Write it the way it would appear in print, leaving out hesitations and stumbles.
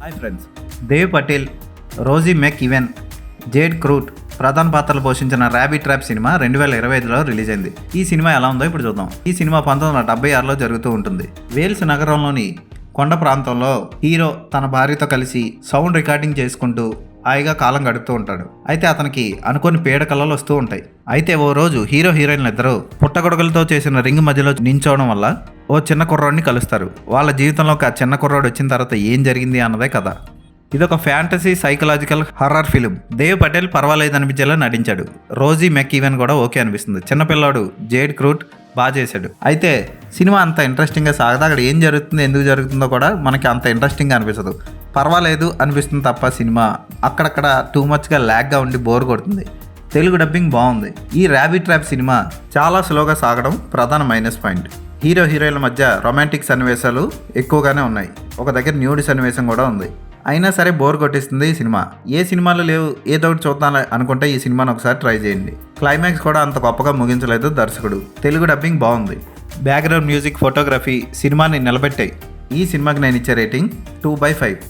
Hi friends, Dev Patel, Rosy McEwen, Jade Croot ప్రధాన పాత్రలు పోషించిన ర్యాబిట్ ట్రాప్ సినిమా 2025లో రిలీజ్ అయింది. ఈ సినిమా ఎలా ఉందో ఇప్పుడు చూద్దాం. ఈ సినిమా 1976లో జరుగుతూ ఉంటుంది. వేల్స్ నగరంలోని కొండ ప్రాంతంలో హీరో తన భార్యతో కలిసి సౌండ్ రికార్డింగ్ చేసుకుంటూ హాయిగా కాలం గడుపుతూ ఉంటాడు. అయితే అతనికి అనుకోని పీడకలలు వస్తూ ఉంటాయి. అయితే ఓ రోజు హీరో హీరోయిన్లు ఇద్దరు పుట్టగొడుగులతో చేసిన రింగ్ మధ్యలో నించోవడం వల్ల ఓ చిన్న కుర్రాడిని కలుస్తారు. వాళ్ళ జీవితంలోకి ఆ చిన్న కుర్రాడు వచ్చిన తర్వాత ఏం జరిగింది అన్నదే కథ. ఇదొక fantasy psychological horror film. Dev Patel పర్వాలేదు అనిపించేలా నటించాడు. రోజీ మెక్ ఈవెన్ కూడా ఓకే అనిపిస్తుంది. చిన్నపిల్లాడు జేడ్ క్రూట్ బాగా చేశాడు. అయితే సినిమా అంత ఇంట్రెస్టింగ్గా సాగదు. అక్కడ ఏం జరుగుతుందో ఎందుకు జరుగుతుందో కూడా మనకి అంత ఇంట్రెస్టింగ్గా అనిపించదు. పర్వాలేదు అనిపిస్తుంది తప్ప సినిమా అక్కడక్కడ టూ మచ్గా ల్యాగ్గా ఉండి బోర్ కొడుతుంది. తెలుగు డబ్బింగ్ బాగుంది. ఈ ర్యాబిట్ ట్రాప్ సినిమా చాలా స్లోగా సాగడం ప్రధాన మైనస్ పాయింట్. హీరో హీరోయిన్ల మధ్య రొమాంటిక్ సన్నివేశాలు ఎక్కువగానే ఉన్నాయి. ఒక దగ్గర న్యూడ్ సన్నివేశం కూడా ఉంది. అయినా సరే బోర్ కొట్టిస్తుంది ఈ సినిమా. ఏ సినిమాలు లేవు, ఏదో ఒకటి చూద్దాం అనుకుంటే ఈ సినిమాను ఒకసారి ట్రై చేయండి. క్లైమాక్స్ కూడా అంత గొప్పగా ముగించలేదు దర్శకుడు. తెలుగు డబ్బింగ్ బాగుంది. బ్యాక్గ్రౌండ్ మ్యూజిక్, ఫోటోగ్రఫీ సినిమాని నిలబెట్టాయి. ఈ సినిమాకి నేను ఇచ్చే రేటింగ్ 2/5.